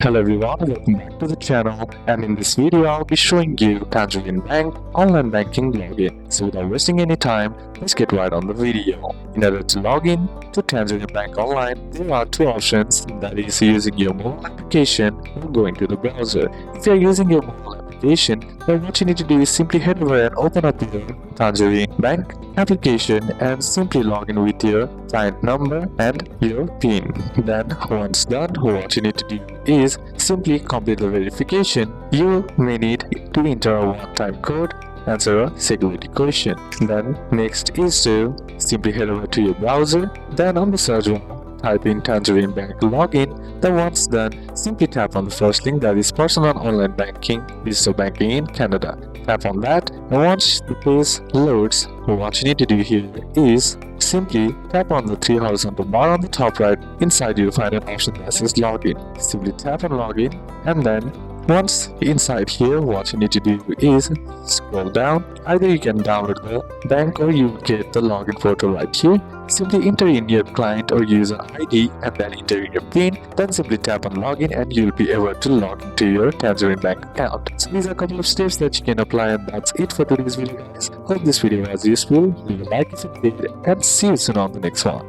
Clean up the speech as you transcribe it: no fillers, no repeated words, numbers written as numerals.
Hello everyone, welcome back to the channel, and in this video I'll be showing you Tangerine Bank Online Banking Login. So without wasting any time, let's get right on the video. In order to log in to Tangerine Bank Online, there are two options, that is using your mobile application or going to the browser. If you are using your mobile application, then what you need to do is simply head over and open up your Tangerine Bank application and simply log in with your client number and your PIN. Then once done, what you need to do is simply complete the verification. You may need to enter a one-time code, answer a security question. Then next is to simply head over to your browser. Then on the search bar, type in Tangerine Bank Login. Then once done, simply tap on the first link, that is Personal Online Banking, Digital Banking in Canada. Tap on that, and once the page loads, what you need to do here is simply tap on the three horizontal bar on the top right. Inside you find an option that says Login. Simply tap on Login, and then once inside here, what you need to do is scroll down. Either you can download the bank or you get the login photo right here. Simply enter in your client or user ID and then enter in your PIN. Then simply tap on login and you'll be able to log into your Tangerine Bank account. So these are a couple of steps that you can apply, and that's it for today's video, guys. Hope this video was useful. Leave a like if it did, and see you soon on the next one.